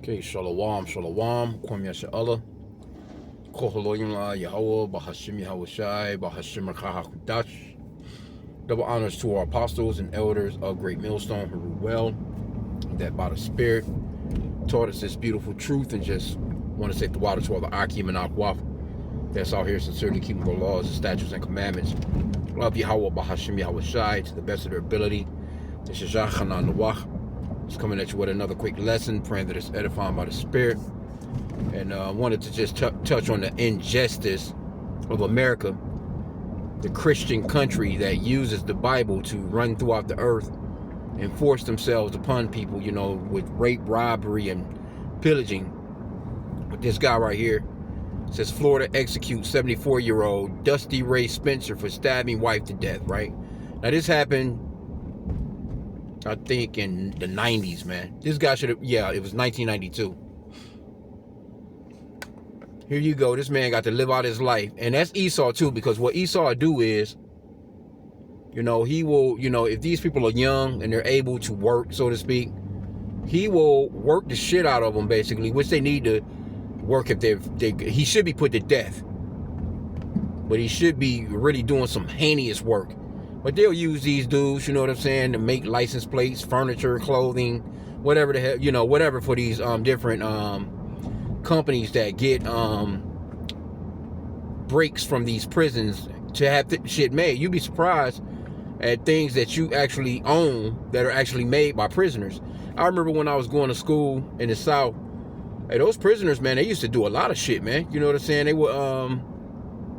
Okay, shalom, shalom, kwam yasha'Allah, koholoyim la Yahweh, bahashim Yahweh Shai, bahashim Rakahakudash. Double honors to our apostles and elders of Great Millstone who rule well, that by the Spirit taught us this beautiful truth, and just want to say the water to all the H.I.M and Akwaf that's out here sincerely keeping the laws, the statutes, and commandments. Love Yahweh, bahashim Yahweh Shai, to the best of their ability. This is Chanan Nawach. Just coming at you with another quick lesson, praying that it's edifying by the Spirit. And I wanted to just touch on the injustice of America, the Christian country that uses the Bible to run throughout the earth and force themselves upon people, you know, with rape, robbery, and pillaging. But this guy right here says Florida executes 74-year-old Dusty Ray Spencer for stabbing wife to death, right? Now this happened, I think, in the 90s, man. This guy should have, yeah, it was 1992. Here you go. This man got to live out his life. And that's Esau, too, because what Esau do is, you know, he will, you know, if these people are young and they're able to work, so to speak, he will work the shit out of them, basically, which they need to work if he should be put to death. But he should be really doing some heinous work. But they'll use these dudes, you know what I'm saying, to make license plates, furniture, clothing, whatever the hell, you know, whatever for these different companies that get breaks from these prisons to have shit made. You'd be surprised at things that you actually own that are actually made by prisoners. I remember when I was going to school in the South, hey, those prisoners, man, they used to do a lot of shit, man. You know what I'm saying? They were,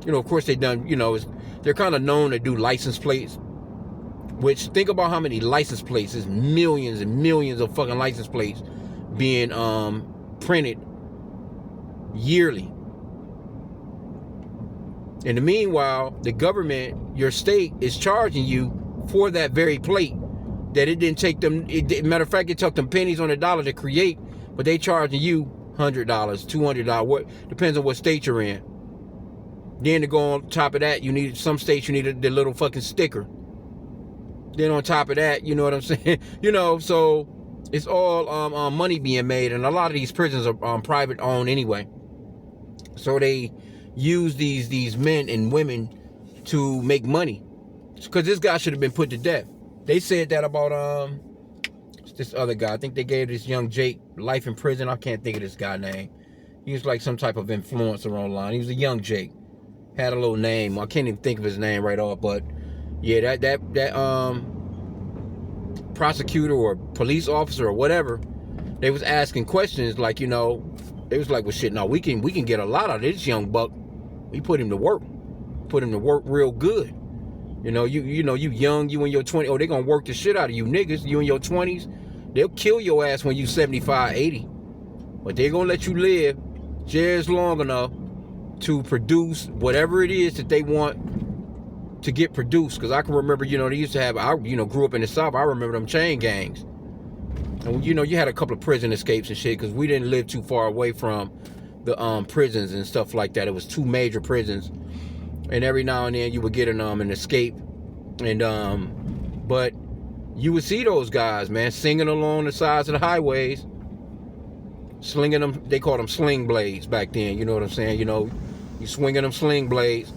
you know, of course they done, you know, they're kind of known to do license plates, which, think about how many license plates, there's millions and millions of fucking license plates being printed yearly. In the meanwhile, the government, your state, is charging you for that very plate that it didn't take them, matter of fact, it took them pennies on the dollar to create, but they charging you $100, $200, what depends on what state you're in. Then to go on top of that, you need, some states you need the little fucking sticker. Then on top of that, you know what I'm saying? You know, so it's all money being made, and a lot of these prisons are private owned anyway. So they use these men and women to make money. Because this guy should have been put to death. They said that about this other guy. I think they gave this young Jake life in prison. I can't think of this guy's name. He was like some type of influencer online. He was a young Jake. Had a little name. I can't even think of his name right off, but yeah, that prosecutor or police officer or whatever, they was asking questions like, you know, they was like, well, shit, no, we can get a lot out of this young buck. We put him to work real good. You know, you know, you young, you in your 20s, oh, they gonna work the shit out of you niggas. You in your 20s, they'll kill your ass when you 75, 80, but they gonna let you live just long enough to produce whatever it is that they want to get produced. Because I can remember, you know, they used to have, I, you know, grew up in the South. I remember them chain gangs. And, you know, you had a couple of prison escapes and shit because we didn't live too far away from the prisons and stuff like that. It was two major prisons. And every now and then you would get an escape. And, but you would see those guys, man, singing along the sides of the highways, slinging them. They called them sling blades back then. You know what I'm saying? You know, you swinging them sling blades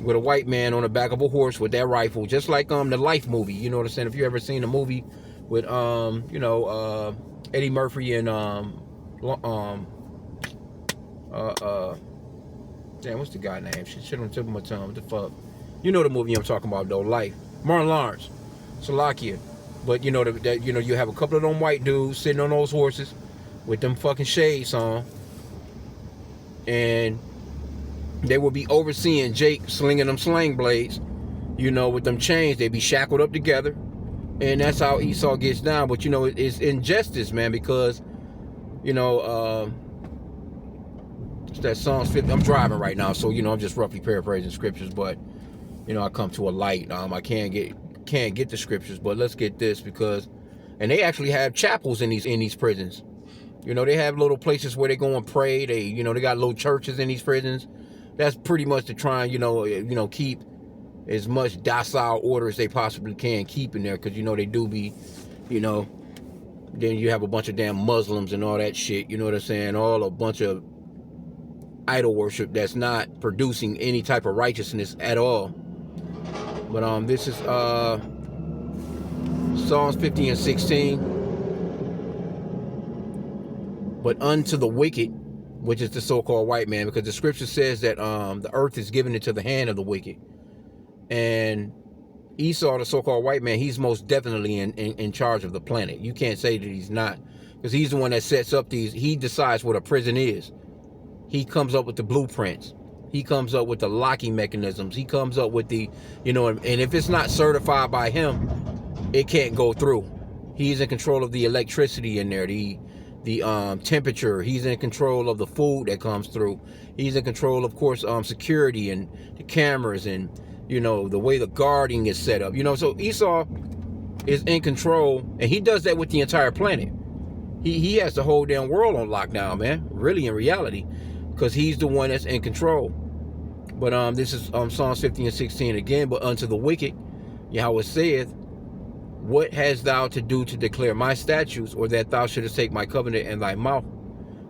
with a white man on the back of a horse with that rifle, just like the Life movie. You know what I'm saying? If you ever seen a movie with you know, Eddie Murphy and damn, what's the guy name? Shit on the tip of my tongue. What the fuck? You know the movie I'm talking about though, Life. Martin Lawrence, Salakia. But you know that, you know, you have a couple of them white dudes sitting on those horses with them fucking shades on, and they will be overseeing Jake slinging them sling blades, you know, with them chains. They be shackled up together, and that's how Esau gets down. But you know, it's injustice, man, because, you know, it's that Psalms 50. I'm driving right now, so you know, I'm just roughly paraphrasing scriptures, but you know, I come to a light. I can't get the scriptures, but let's get this, because, and they actually have chapels in these prisons. You know, they have little places where they go and pray. They, you know, they got little churches in these prisons. That's pretty much to try and, you know, keep as much docile order as they possibly can keep in there, because, you know, they do be, you know, Then you have a bunch of damn Muslims and all that shit. You know what I'm saying? All a bunch of idol worship that's not producing any type of righteousness at all. But this is Psalms 50 and 16. But unto the wicked, which is the so-called white man, because the scripture says that the earth is given into the hand of the wicked. And Esau, the so-called white man, he's most definitely in charge of the planet. You can't say that he's not, because he's the one that sets up these. He decides what a prison is. He comes up with the blueprints. He comes up with the locking mechanisms. He comes up with the, and if it's not certified by him, it can't go through. He's in control of the electricity in there, the temperature. He's in control of the food that comes through. He's in control, of course, security and the cameras and, the way the guarding is set up. So Esau is in control, and he does that with the entire planet. He has the whole damn world on lockdown, man. Really, in reality, because he's the one that's in control. But this is Psalms 50 and 16 again. But unto the wicked, Yahweh saith, what hast thou to do to declare my statutes, or that thou shouldest take my covenant in thy mouth,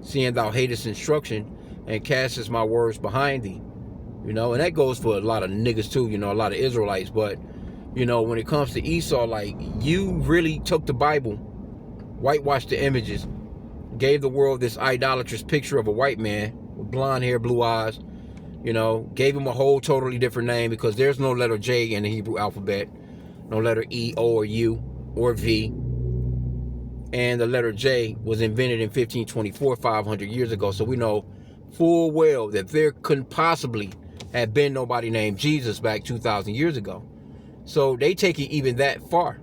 seeing thou hatest instruction and castest my words behind thee? And that goes for a lot of niggas too, a lot of Israelites. But, when it comes to Esau, like, you really took the Bible, whitewashed the images, gave the world this idolatrous picture of a white man with blonde hair, blue eyes, gave him a whole totally different name, because there's no letter J in the Hebrew alphabet. No letter E, O, or U, or V. And the letter J was invented in 1524, 500 years ago. So we know full well that there couldn't possibly have been nobody named Jesus back 2,000 years ago. So they take it even that far.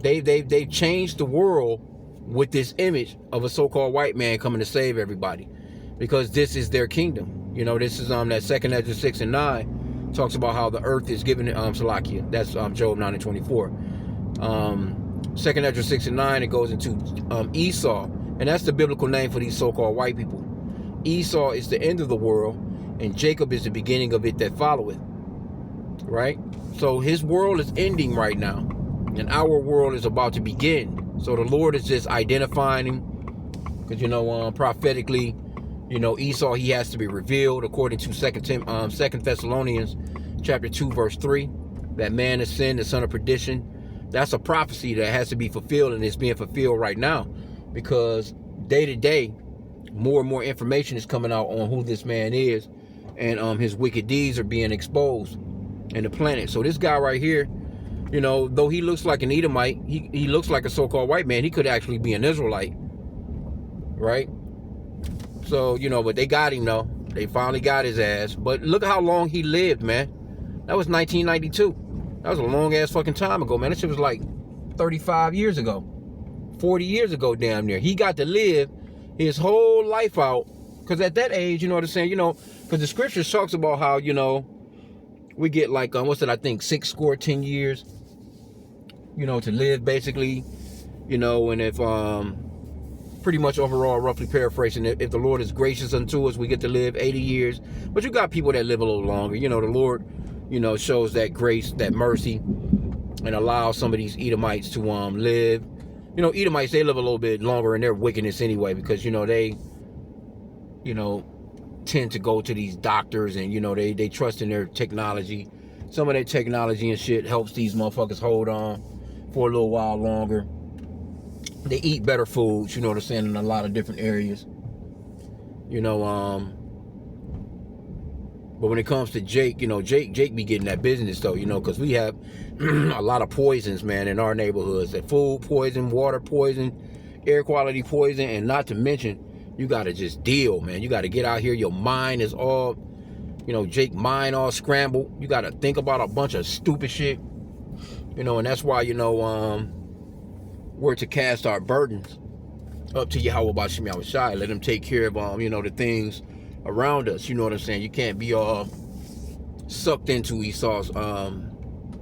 They've changed the world with this image of a so-called white man coming to save everybody, because this is their kingdom. This is that 2 Ezra 6 and 9. Talks about how the earth is given Salakia. That's Job 9 and 24. 2 Ezra 6 and 9, it goes into Esau. And that's the biblical name for these so-called white people. Esau is the end of the world, and Jacob is the beginning of it that followeth. Right? So his world is ending right now, and our world is about to begin. So the Lord is just identifying him, because, prophetically, Esau, he has to be revealed according to 2 Thessalonians chapter 2, verse 3. That man is sin, the son of perdition. That's a prophecy that has to be fulfilled, and it's being fulfilled right now, because day to day, more and more information is coming out on who this man is, and his wicked deeds are being exposed in the planet. So this guy right here, though he looks like an Edomite, he looks like a so-called white man. He could actually be an Israelite, right? So, but they got him, though. They finally got his ass. But look at how long he lived, man. That was 1992. That was a long-ass fucking time ago, man. That shit was like 35 years ago. 40 years ago, damn near. He got to live his whole life out. Because at that age, you know what I'm saying? Because the scriptures talks about how, we get like, 10 years, to live, basically. And if, pretty much overall, roughly paraphrasing, if the Lord is gracious unto us, we get to live 80 years. But you got people that live a little longer. The Lord, shows that grace, that mercy, and allows some of these Edomites to live. Edomites, they live a little bit longer in their wickedness anyway, because, they, tend to go to these doctors, and, they trust in their technology. Some of their technology and shit helps these motherfuckers hold on for a little while longer. They eat better foods, in a lot of different areas. But when it comes to Jake, Jake be getting that business, though, because we have a lot of poisons, man, in our neighborhoods. That food poison, water poison, air quality poison, and not to mention, you got to just deal, man. You got to get out here. Your mind is all, Jake mind all scrambled. You got to think about a bunch of stupid shit, and that's why, we're to cast our burdens up to Yahweh Bashim Yahushai. Let him take care of the things around us. You know what I'm saying? You can't be all sucked into Esau's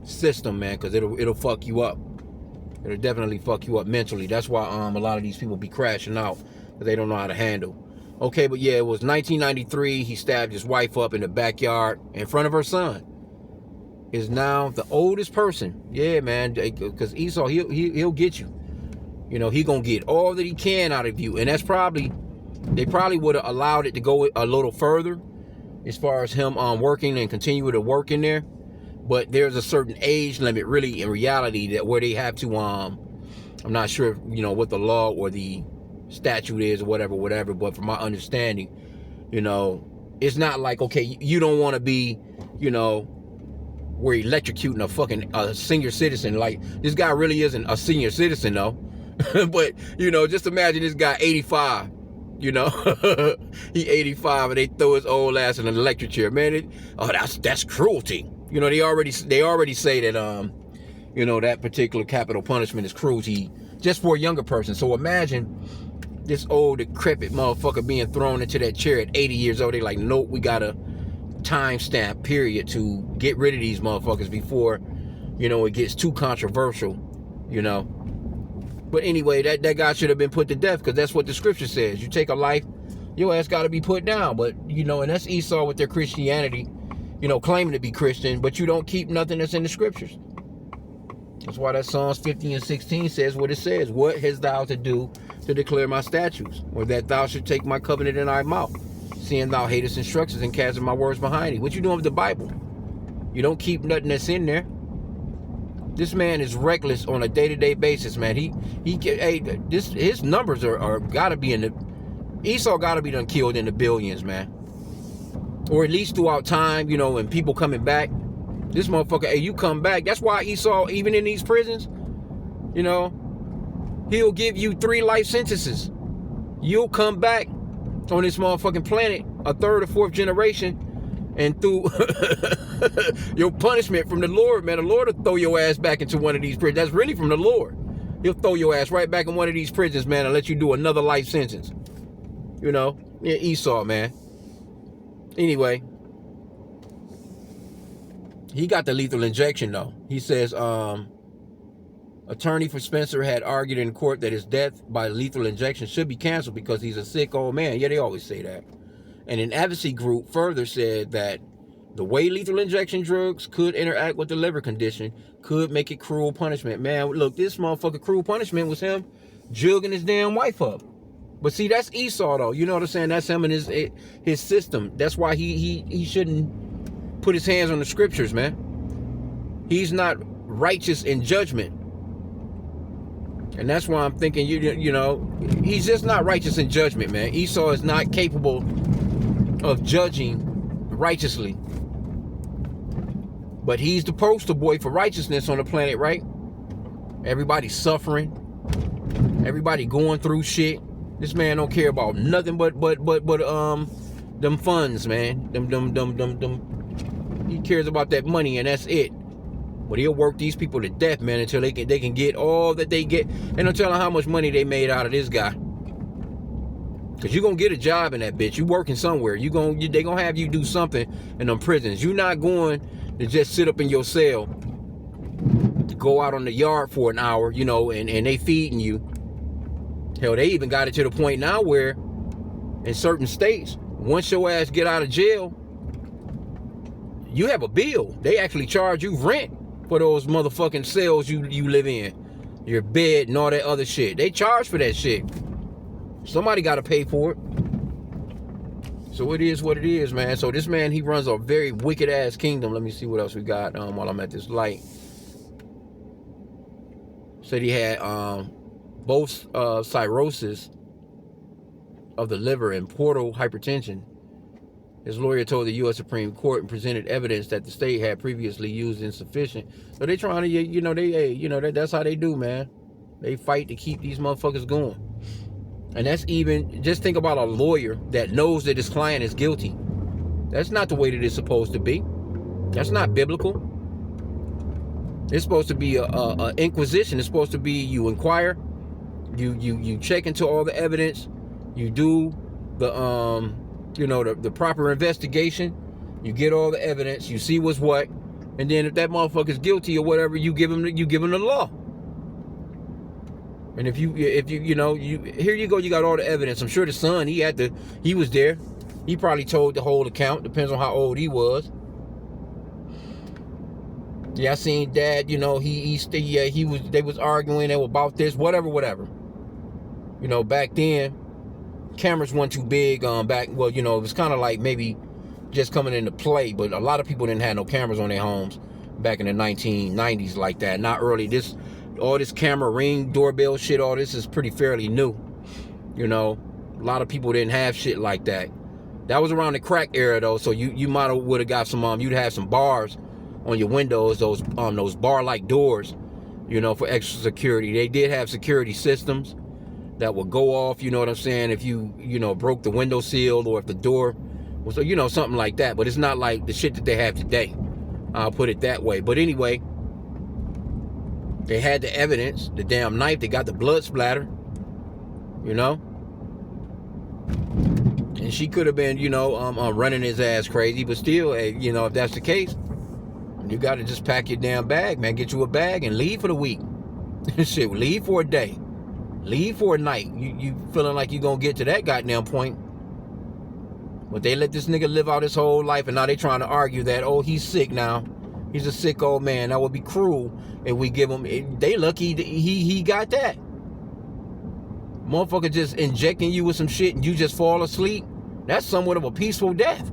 system, man, because it'll fuck you up. It'll definitely fuck you up mentally. That's why a lot of these people be crashing out, because they don't know how to handle. Okay, but yeah, it was 1993. He stabbed his wife up in the backyard in front of her son. Is now the oldest person. Yeah, man, because Esau, he'll get you. You know, he gonna get all that he can out of you. And that's probably, they probably would have allowed it to go a little further as far as him working and continue to work in there. But there's a certain age limit, really, in reality, that where they have to, I'm not sure, you know, what the law or the statute is or whatever, but from my understanding, you know, it's not like, okay, you don't want to be, you know, we're electrocuting a fucking senior citizen. Like, this guy really isn't a senior citizen, though. But, you know, just imagine this guy 85, you know. He 85 and they throw his old ass in an electric chair. Man, that's cruelty. You know, they already say that, you know, that particular capital punishment is cruelty just for a younger person. So imagine this old, decrepit motherfucker being thrown into that chair at 80 years old. They like, nope, we got a timestamp period to get rid of these motherfuckers before, you know, it gets too controversial, you know. But anyway, that guy should have been put to death, because that's what the scripture says. You take a life, your ass got to be put down. But, you know, and that's Esau with their Christianity, you know, claiming to be Christian, but you don't keep nothing that's in the scriptures. That's why that Psalms 50 and 16 says what it says. What hast thou to do to declare my statutes, or that thou should take my covenant in thy mouth, seeing thou hatest instructions and casting my words behind thee? What you doing with the Bible? You don't keep nothing that's in there. This man is reckless on a day-to-day basis, man. His numbers are gotta be in the, Esau gotta be done killed in the billions, man. Or at least throughout time, you know, and people coming back. This motherfucker, hey, you come back. That's why Esau, even in these prisons, you know, he'll give you 3 life sentences. You'll come back on this motherfucking planet, a 3rd or 4th generation, and through your punishment from the Lord, man, the Lord will throw your ass back into one of these prisons. That's really from the Lord. He'll throw your ass right back in one of these prisons, man, and let you do another life sentence. You know, yeah, Esau, man. Anyway, he got the lethal injection, though. He says, attorney for Spencer had argued in court that his death by lethal injection should be canceled because he's a sick old man. Yeah, they always say that. And an advocacy group further said that the way lethal injection drugs could interact with the liver condition could make it cruel punishment. Man, look, this motherfucker cruel punishment was him jugging his damn wife up. But see, that's Esau, though. You know what I'm saying? That's him and his system. That's why he shouldn't put his hands on the scriptures, man. He's not righteous in judgment. And that's why I'm thinking, you know, he's just not righteous in judgment, man. Esau is not capable of judging righteously. But he's the poster boy for righteousness on the planet, right? Everybody's suffering. Everybody going through shit. This man don't care about nothing but them funds, man. Them. He cares about that money, and that's it. But he'll work these people to death, man, until they can get all that they get. And don't tell them how much money they made out of this guy. Because you're going to get a job in that bitch. You working somewhere. They going to have you do something in them prisons. You're not going to just sit up in your cell, to go out on the yard for an hour, you know, and they feeding you. Hell, they even got it to the point now where in certain states, once your ass get out of jail, you have a bill. They actually charge you rent for those motherfucking cells you live in. Your bed and all that other shit. They charge for that shit. Somebody got to pay for it. So it is what it is, man. So this man, he runs a very wicked ass kingdom. Let me see what else we got while I'm at this light. Said he had both cirrhosis of the liver and portal hypertension. His lawyer told the U.S. Supreme Court and presented evidence that the state had previously used insufficient. So they trying to, you know, that's how they do, man. They fight to keep these motherfuckers going. And that's even, just think about a lawyer that knows that his client is guilty. That's not the way that it's supposed to be. That's not biblical. It's supposed to be a inquisition. It's supposed to be you inquire, you check into all the evidence, you do the the proper investigation, you get all the evidence, you see what's what, and then if that motherfucker's guilty or whatever, you give him the law. And if you here you go, you got all the evidence. I'm sure the son, he was there. He probably told the whole account. Depends on how old he was. Yeah, I seen dad, they was arguing about this, whatever. You know, back then, cameras weren't too big. It was kind of like maybe just coming into play, but a lot of people didn't have no cameras on their homes back in the 1990s like that. Not early. All this camera ring doorbell shit, all this is pretty fairly new. You know, a lot of people didn't have shit like that. That was around the crack era though, so you might would have got some you'd have some bars on your windows, those bar-like doors, you know, for extra security. They did have security systems that would go off, you know what I'm saying, if you broke the window seal or if the door was, you know, something like that. But it's not like the shit that they have today. I'll put it that way. But anyway, they had the evidence, the damn knife, they got the blood splatter, you know. And she could have been, running his ass crazy, but still, you know, if that's the case, you got to just pack your damn bag, man. Get you a bag and leave for the week. Shit, leave for a day. Leave for a night. You feeling like you gonna get to that goddamn point. But they let this nigga live out his whole life, and now they trying to argue that, oh, he's sick now. He's a sick old man. That would be cruel if we give him... They lucky he got that. Motherfucker just injecting you with some shit and you just fall asleep. That's somewhat of a peaceful death.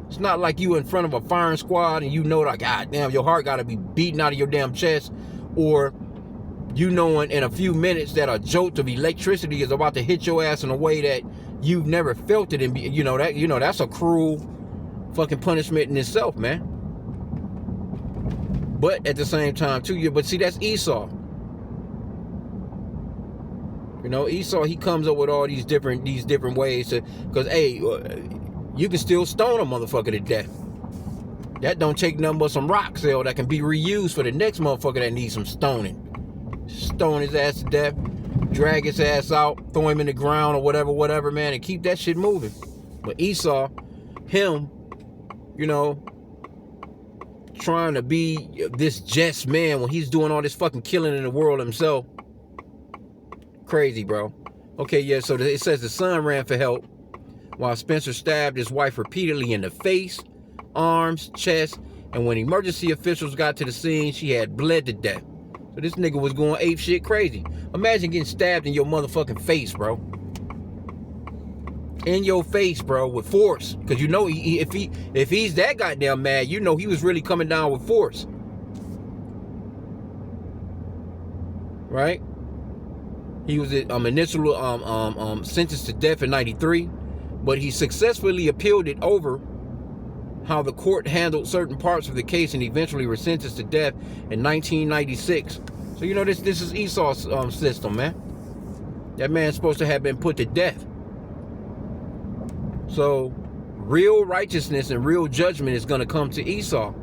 It's not like you in front of a firing squad and you know, like, God damn, your heart got to be beating out of your damn chest, or you knowing in a few minutes that a jolt of electricity is about to hit your ass in a way that you've never felt it, and that's a cruel fucking punishment in itself, man. But at the same time too, but see, that's Esau. You know, Esau, he comes up with all these different ways to, because hey, you can still stone a motherfucker to death. That don't take nothing but some rock cell that can be reused for the next motherfucker that needs some stoning. Stone his ass to death, drag his ass out, throw him in the ground or whatever, man, and keep that shit moving. But Esau, him, you know, trying to be this just man when he's doing all this fucking killing in the world himself. Crazy, bro. Okay, yeah, so it says the son ran for help while Spencer stabbed his wife repeatedly in the face, arms, chest, and when emergency officials got to the scene, she had bled to death. So this nigga was going ape shit crazy. Imagine getting stabbed in your motherfucking face, bro. In your face, bro, with force. Because you know, if he's that goddamn mad, you know he was really coming down with force. Right? He was initially sentenced to death in 93, but he successfully appealed it over how the court handled certain parts of the case and eventually was sentenced to death in 1996. So, you know, this is Esau's system, man. That man's supposed to have been put to death. So, real righteousness and real judgment is going to come to Esau.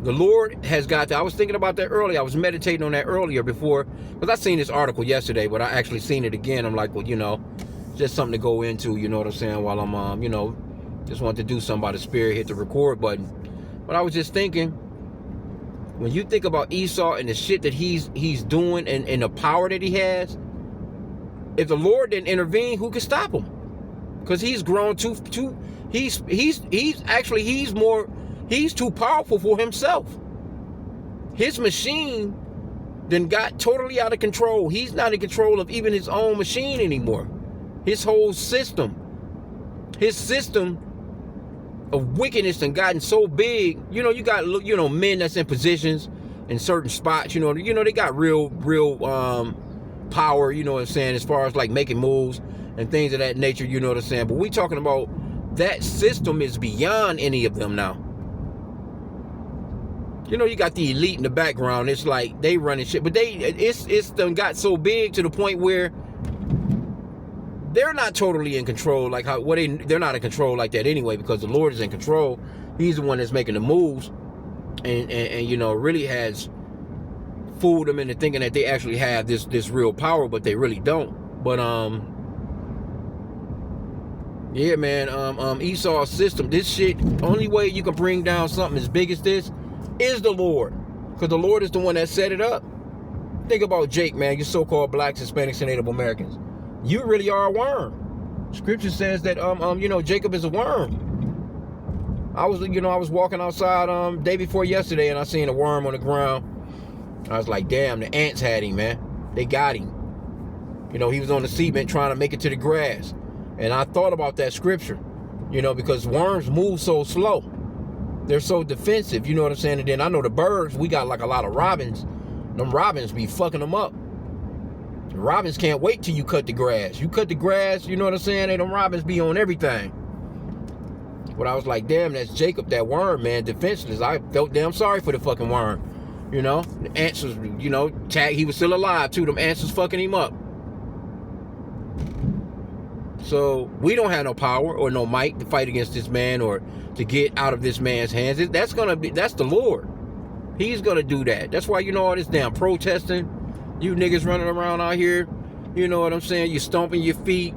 The Lord has got to... I was thinking about that earlier. I was meditating on that earlier before, because I seen this article yesterday, but I actually seen it again. I'm like, well, you know, just something to go into, you know what I'm saying, while I'm, you know, just wanted to do something by the Spirit, hit the record button. But I was just thinking, when you think about Esau and the shit that he's doing and the power that he has, if the Lord didn't intervene, who could stop him? Because he's grown he's too powerful for himself. His machine then got totally out of control. He's not in control of even his own machine anymore. His whole system. His system of wickedness and gotten so big. You know, you got, you know, men that's in positions in certain spots, you know, they got real power, you know what I'm saying, as far as like making moves and things of that nature, you know what I'm saying. But we talking about that system is beyond any of them now. You know, you got the elite in the background. It's like they running shit, but it's done got so big to the point where they're not totally in control. Like they're not in control like that anyway, because the Lord is in control. He's the one that's making the moves, and you know, really has fooled them into thinking that they actually have this real power, but they really don't. But yeah, man, Esau's system, this shit, only way you can bring down something as big as this is the Lord, because the Lord is the one that set it up. Think about Jake, man, you so-called blacks, Hispanics, and Native Americans. You really are a worm. Scripture says that you know, Jacob is a worm. I was walking outside day before yesterday, and I seen a worm on the ground. I was like, damn, the ants had him, man. They got him. You know, he was on the cement trying to make it to the grass. And I thought about that scripture, you know, because worms move so slow. They're so defensive, you know what I'm saying? And then I know the birds, we got like a lot of robins. Them robins be fucking them up. The robins can't wait till you cut the grass. You cut the grass, you know what I'm saying? And them robins be on everything. But I was like, damn, that's Jacob, that worm, man, defenseless. I felt damn sorry for the fucking worm. You know, the ants was, you know, he was still alive too. Them ants was fucking him up. So we don't have no power or no might to fight against this man or to get out of this man's hands. That's the Lord. He's gonna do that. That's why, you know, all this damn protesting, you niggas running around out here, you know what I'm saying? You stomping your feet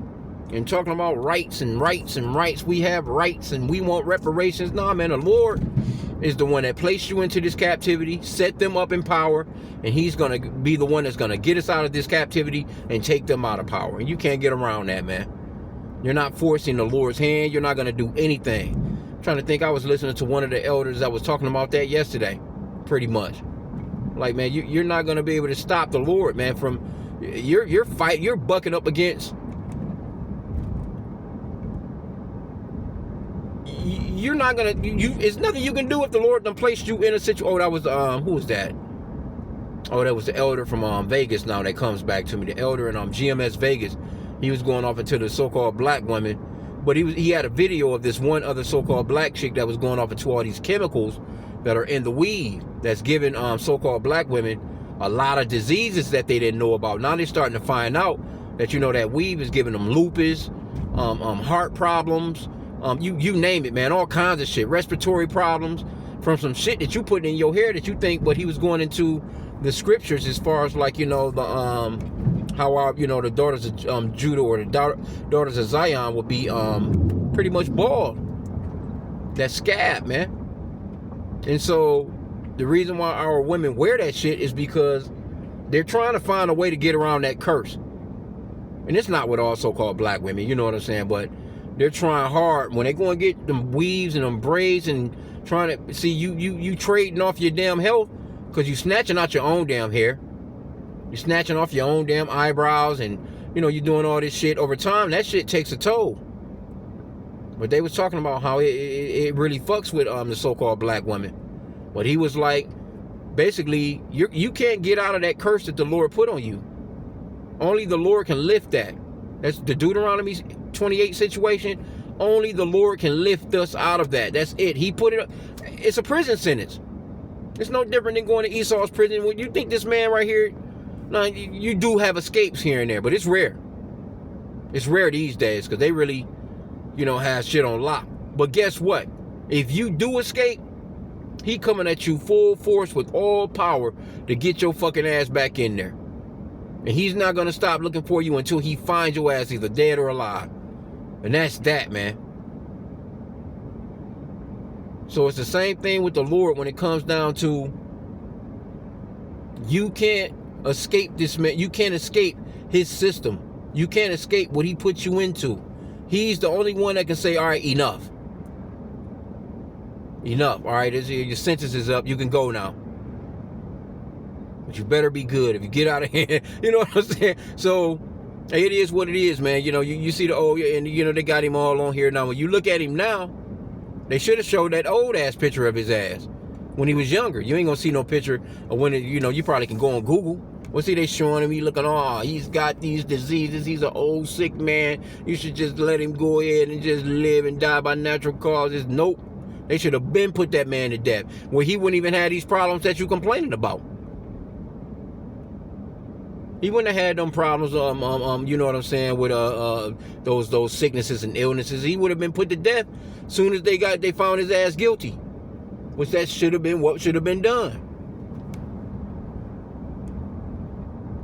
and talking about rights and rights and rights. We have rights and we want reparations. Nah, man, the Lord is the one that placed you into this captivity, set them up in power, and he's gonna be the one that's gonna get us out of this captivity and take them out of power. And you can't get around that, man. You're not forcing the Lord's hand. You're not going to do anything. I'm trying to think, I was listening to one of the elders that was talking about that yesterday, pretty much. Like, man, you're not going to be able to stop the Lord, man, from you're bucking up against. You're not going to, it's nothing you can do if the Lord done placed you in a situation. Oh, that was, who was that? Oh, that was the elder from Vegas now that comes back to me. The elder in GMS Vegas. He was going off into the so-called black women, but he had a video of this one other so-called black chick that was going off into all these chemicals that are in the weed that's giving so-called black women a lot of diseases that they didn't know about. Now they're starting to find out that, you know, that weed is giving them lupus, heart problems, you name it, man, all kinds of shit, respiratory problems from some shit that you put in your hair that you think. But he was going into the scriptures as far as, like, you know, the how you know, the daughters of Judah or the daughters of Zion would be pretty much bald. That scab, man. And so the reason why our women wear that shit is because they're trying to find a way to get around that curse. And it's not with all so-called black women, you know what I'm saying? But they're trying hard when they go and get them weaves and them braids and trying to see you trading off your damn health because you snatching out your own damn hair. You're snatching off your own damn eyebrows and, you know, you're doing all this shit. Over time, that shit takes a toll. But they was talking about how it really fucks with the so-called black woman. But he was like, basically, you can't get out of that curse that the Lord put on you. Only the Lord can lift that. That's the Deuteronomy 28 situation. Only the Lord can lift us out of that. That's it. He put it up. It's a prison sentence. It's no different than going to Esau's prison. When you think this man right here, now, you do have escapes here and there, but it's rare. It's rare these days because they really, you know, have shit on lock. But guess what? If you do escape, he coming at you full force with all power to get your fucking ass back in there. And he's not going to stop looking for you until he finds your ass either dead or alive. And that's that, man. So it's the same thing with the Lord when it comes down to you can't escape this man. You can't escape his system. You can't escape what he puts you into. He's the only one that can say, all right, enough. Enough. All right, your sentence is up. You can go now. But you better be good if you get out of here. You know what I'm saying? So it is what it is, man. You know, you see the old, and you know, they got him all on here now. When you look at him now, they should have showed that old ass picture of his ass when he was younger. You ain't gonna see no picture of when, you know, you probably can go on Google. Well, see, they showing him, he looking, oh, he's got these diseases, he's an old sick man, you should just let him go ahead and just live and die by natural causes. Nope. They should have been put that man to death, where he wouldn't even have these problems that you complaining about. He wouldn't have had them problems, you know what I'm saying, with those sicknesses and illnesses. He would have been put to death soon as they found his ass guilty, which that should have been what should have been done.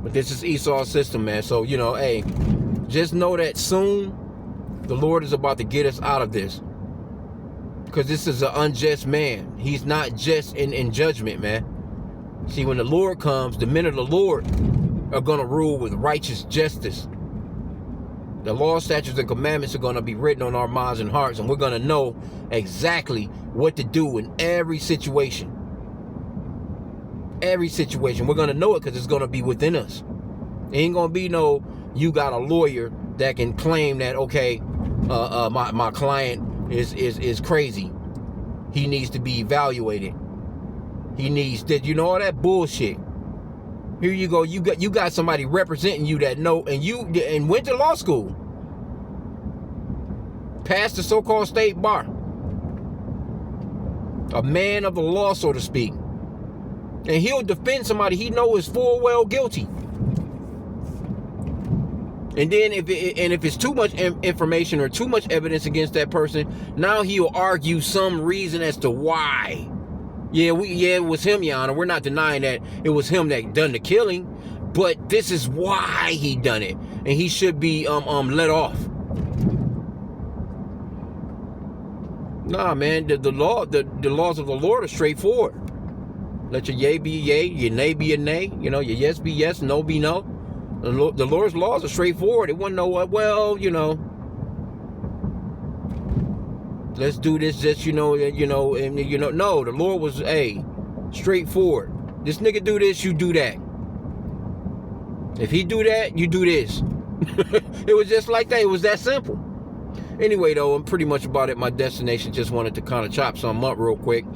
But this is Esau's system, man. So, you know, hey, just know that soon the Lord is about to get us out of this. Because this is an unjust man. He's not just in judgment, man. See, when the Lord comes, the men of the Lord are going to rule with righteous justice. The law, statutes, and commandments are going to be written on our minds and hearts, and we're going to know exactly what to do in every situation. Every situation. We're going to know it because it's going to be within us. It ain't going to be no you got a lawyer that can claim that, okay, my client is crazy. He needs to be evaluated. He needs that, all that bullshit. Here you go. You got somebody representing you that know, and went to law school, passed the so-called state bar, a man of the law, so to speak, and he'll defend somebody he knows is full well guilty. And then if it's too much information or too much evidence against that person, now he'll argue some reason as to why. Yeah, it was him, Your Honor. We're not denying that it was him that done the killing, but this is why he done it, and he should be let off. Nah, man, the laws of the Lord are straightforward. Let your yea be yea, your nay be a nay. Your yes be yes, no be no. The Lord's laws are straightforward. It wasn't let's do this, just, no, the Lord was, straightforward. This nigga do this, you do that. If he do that, you do this. It was just like that. It was that simple. Anyway, though, I'm pretty much about at my destination. Just wanted to kind of chop something up real quick.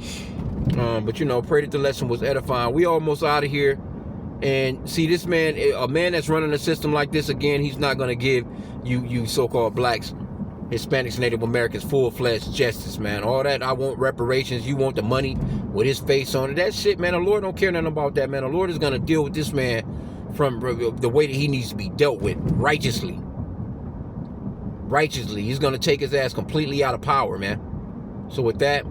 But, pray that the lesson was edifying. We almost out of here. And see, this man, a man that's running a system like this, again, he's not going to give you so-called blacks, Hispanics, Native Americans full-fledged justice, man. All that, I want reparations, you want the money with his face on it. That shit, man, the Lord don't care nothing about that, man. The Lord is going to deal with this man from the way that he needs to be dealt with, righteously. He's going to take his ass completely out of power, man. So with that,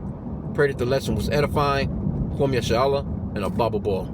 pray that the lesson was edifying. Kwam Yashala, and a bubble ball.